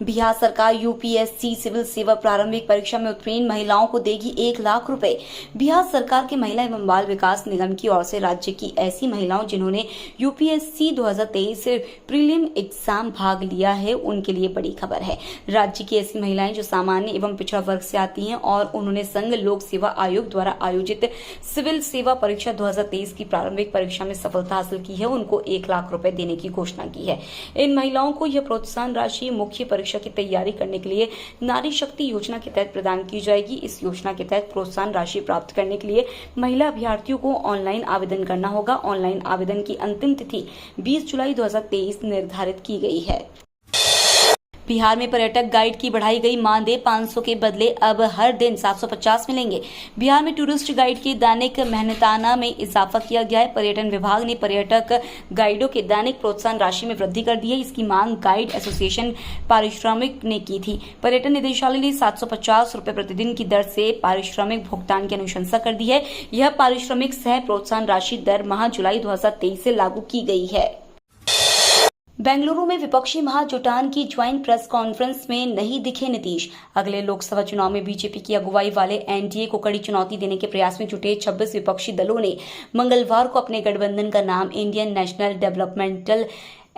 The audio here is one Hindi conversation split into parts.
बिहार सरकार यूपीएससी सिविल सेवा प्रारंभिक परीक्षा में उत्तीर्ण महिलाओं को देगी 1 लाख रुपए। बिहार सरकार के महिला एवं बाल विकास निगम की ओर से राज्य की ऐसी महिलाओं जिन्होंने यूपीएससी 2023 प्रीलिम एग्जाम भाग लिया है, उनके लिए बड़ी खबर है। राज्य की ऐसी महिलाएं जो सामान्य एवं पिछड़ा वर्ग से आती हैं और उन्होंने संघ लोक सेवा आयोग द्वारा आयोजित सिविल सेवा परीक्षा 2023 की प्रारंभिक परीक्षा में सफलता हासिल की है, उनको 1 लाख रुपए देने की घोषणा की है। इन महिलाओं को यह प्रोत्साहन राशि मुख्य परीक्षा की तैयारी करने के लिए नारी शक्ति योजना के तहत प्रदान की जाएगी। इस योजना के तहत प्रोत्साहन राशि प्राप्त करने के लिए महिला अभ्यर्थियों को ऑनलाइन आवेदन करना होगा। ऑनलाइन आवेदन की अंतिम तिथि 20 जुलाई 2023 निर्धारित की गई है। बिहार में पर्यटक गाइड की बढ़ाई गई मानदेय 500 के बदले अब हर दिन 750 मिलेंगे। बिहार में टूरिस्ट गाइड के दैनिक मेहनताना में इजाफा किया गया है। पर्यटन विभाग ने पर्यटक गाइडों के दैनिक प्रोत्साहन राशि में वृद्धि कर दी है। इसकी मांग गाइड एसोसिएशन पारिश्रमिक ने की थी। पर्यटन निदेशालय ने 750 रुपए प्रतिदिन की दर से पारिश्रमिक भुगतान की अनुशंसा कर दी है। यह पारिश्रमिक सह प्रोत्साहन राशि दर माह जुलाई 2023 से लागू की गई है। बेंगलुरु में विपक्षी महाजुटान की ज्वाइंट प्रेस कॉन्फ्रेंस में नहीं दिखे नीतीश। अगले लोकसभा चुनाव में बीजेपी की अगुवाई वाले एनडीए को कड़ी चुनौती देने के प्रयास में जुटे 26 विपक्षी दलों ने मंगलवार को अपने गठबंधन का नाम Indian national developmental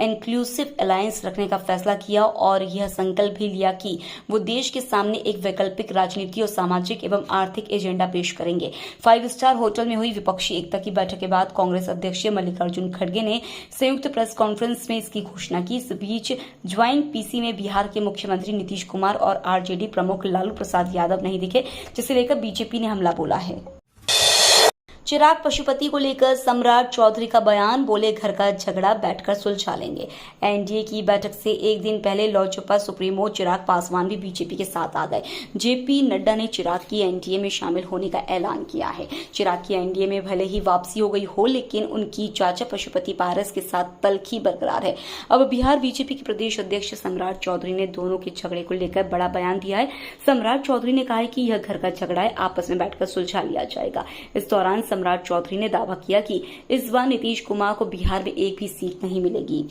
inclusive alliance रखने का फैसला किया और यह संकल्प भी लिया कि वो देश के सामने एक वैकल्पिक राजनीति और सामाजिक एवं आर्थिक एजेंडा पेश करेंगे। 5 स्टार होटल में हुई विपक्षी एकता की बैठक के बाद कांग्रेस अध्यक्ष मल्लिकार्जुन खड़गे ने संयुक्त प्रेस कॉन्फ्रेंस में इसकी घोषणा की। इस बीच ज्वाइंट पीसी में बिहार के मुख्यमंत्री नीतीश कुमार और आरजेडी प्रमुख लालू प्रसाद यादव नहीं दिखे, जिसे लेकर बीजेपी ने हमला बोला है। चिराग पशुपति को लेकर सम्राट चौधरी का बयान, बोले घर का झगड़ा बैठकर सुलझा लेंगे। एनडीए की बैठक से एक दिन पहले लोजपा सुप्रीमो चिराग पासवान भी बीजेपी के साथ आ गए। जेपी नड्डा ने चिराग की एनडीए में शामिल होने का ऐलान किया है। चिराग की एनडीए में भले ही वापसी हो गई हो, लेकिन उनकी चाचा पशुपति पारस के साथ तल्खी बरकरार है। अब बिहार बीजेपी के प्रदेश अध्यक्ष सम्राट चौधरी ने दोनों के झगड़े को लेकर बड़ा बयान दिया है। सम्राट चौधरी ने कहा है कि यह घर का झगड़ा है, आपस में बैठकर सुलझा लिया जाएगा। इस दौरान सम्राट चौधरी ने दावा किया कि इस बार नीतीश कुमार को बिहार में एक भी सीट नहीं मिलेगी।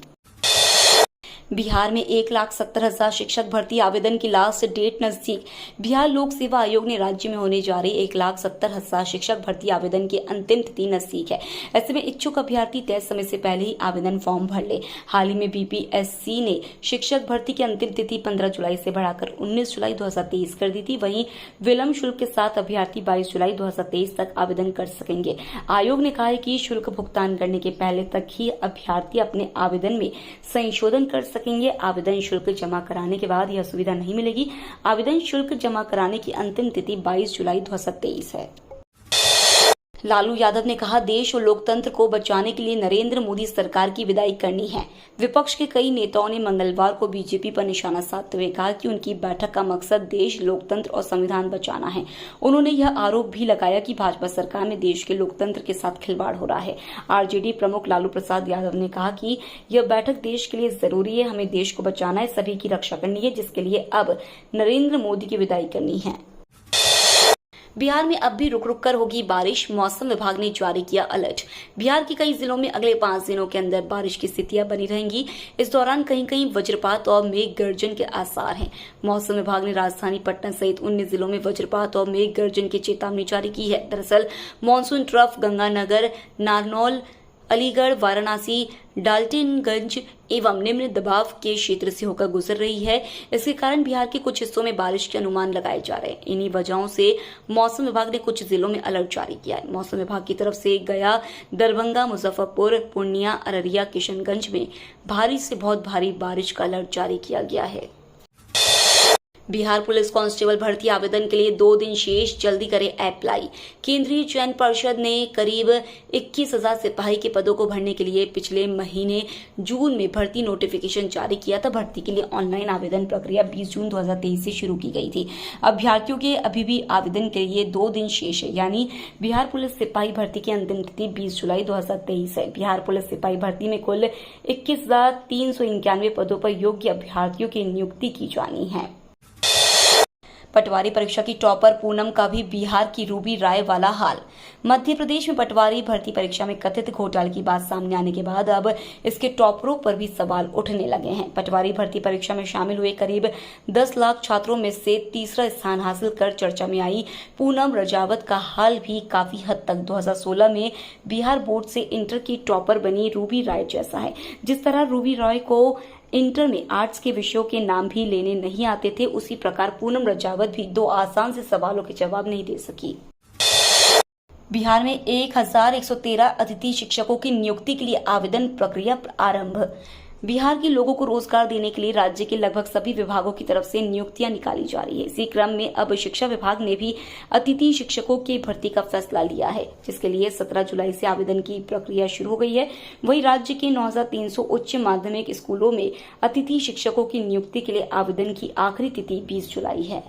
बिहार में 1,70,000 शिक्षक भर्ती आवेदन की लास्ट डेट नजदीक। बिहार लोक सेवा आयोग ने राज्य में होने जा रही 1,70,000 शिक्षक भर्ती आवेदन की अंतिम तिथि नजदीक है। ऐसे में इच्छुक अभ्यर्थी तय समय से पहले ही आवेदन फॉर्म भर ले। हाल ही में बीपीएससी ने शिक्षक भर्ती की अंतिम तिथि 15 जुलाई से बढ़ाकर 19 जुलाई 2023 कर दी थी। वहीं विलंब शुल्क के साथ अभ्यर्थी 22 जुलाई 2023 तक आवेदन कर सकेंगे। आयोग ने कहा है कि शुल्क भुगतान करने के पहले तक ही अभ्यर्थी अपने आवेदन में संशोधन कर सकेंगे। आवेदन शुल्क जमा कराने के बाद यह सुविधा नहीं मिलेगी। आवेदन शुल्क जमा कराने की अंतिम तिथि 22 जुलाई 2023 है। लालू यादव ने कहा, देश और लोकतंत्र को बचाने के लिए नरेंद्र मोदी सरकार की विदाई करनी है। विपक्ष के कई नेताओं ने मंगलवार को बीजेपी पर निशाना साधते हुए कहा कि उनकी बैठक का मकसद देश, लोकतंत्र और संविधान बचाना है। उन्होंने यह आरोप भी लगाया कि भाजपा सरकार में देश के लोकतंत्र के साथ खिलवाड़ हो रहा है। आरजेडी प्रमुख लालू प्रसाद यादव ने कहा कि यह बैठक देश के लिए जरूरी है, हमें देश को बचाना है, सभी की रक्षा करनी है, जिसके लिए अब नरेंद्र मोदी की विदाई करनी है। बिहार में अब भी रुक रुक कर होगी बारिश, मौसम विभाग ने जारी किया अलर्ट। बिहार के कई जिलों में अगले 5 दिनों के अंदर बारिश की स्थितियां बनी रहेंगी। इस दौरान कहीं कहीं वज्रपात और मेघ गर्जन के आसार हैं। मौसम विभाग ने राजधानी पटना सहित 19 जिलों में वज्रपात और मेघ गर्जन की चेतावनी जारी की है। दरअसल मानसून ट्रफ गंगानगर, नारनौल, अलीगढ़, वाराणसी, डाल्टनगंज एवं निम्न दबाव के क्षेत्र से होकर गुजर रही है। इसके कारण बिहार के कुछ हिस्सों में बारिश के अनुमान लगाए जा रहे हैं। इन्हीं वजहों से मौसम विभाग ने कुछ जिलों में अलर्ट जारी किया है। मौसम विभाग की तरफ से गया, दरभंगा, मुजफ्फरपुर, पूर्णिया, अररिया, किशनगंज में भारी से बहुत भारी बारिश का अलर्ट जारी किया गया है। बिहार पुलिस कांस्टेबल भर्ती आवेदन के लिए 2 दिन शेष, जल्दी करें अप्लाई। केंद्रीय चयन पर्षद ने करीब 21,000 सिपाही के पदों को भरने के लिए पिछले महीने जून में भर्ती नोटिफिकेशन जारी किया था। भर्ती के लिए ऑनलाइन आवेदन प्रक्रिया 20 जून 2023 से शुरू की गई थी। अभ्यर्थियों के अभी भी आवेदन के लिए 2 दिन शेष है, यानी बिहार पुलिस सिपाही भर्ती की अंतिम तिथि 20 जुलाई 2023 है। बिहार पुलिस सिपाही भर्ती में कुल 21,391 पदों पर योग्य अभ्यर्थियों की नियुक्ति की जानी है। पटवारी परीक्षा की टॉपर पूनम का भी बिहार की रूबी राय वाला हाल। मध्य प्रदेश में पटवारी भर्ती परीक्षा में कथित घोटाले की बात सामने आने के बाद अब इसके टॉपरों पर भी सवाल उठने लगे हैं। पटवारी भर्ती परीक्षा में शामिल हुए करीब 10 लाख छात्रों में से तीसरा स्थान हासिल कर चर्चा में आई पूनम रजावत का हाल भी काफी हद तक 2016 में बिहार बोर्ड से इंटर की टॉपर बनी रूबी राय जैसा है। जिस तरह रूबी राय को इंटर में आर्ट्स के विषयों के नाम भी लेने नहीं आते थे, उसी प्रकार पूनम रजावत भी 2 आसान से सवालों के जवाब नहीं दे सकी। बिहार में 1113 अतिथि शिक्षकों की नियुक्ति के लिए आवेदन प्रक्रिया आरंभ। बिहार के लोगों को रोजगार देने के लिए राज्य के लगभग सभी विभागों की तरफ से नियुक्तियां निकाली जा रही है। इसी क्रम में अब शिक्षा विभाग ने भी अतिथि शिक्षकों की भर्ती का फैसला लिया है, जिसके लिए 17 जुलाई से आवेदन की प्रक्रिया शुरू हो गई है। वहीं राज्य के 9300 उच्च माध्यमिक स्कूलों में अतिथि शिक्षकों की नियुक्ति के लिए आवेदन की आखिरी तिथि 20 जुलाई है।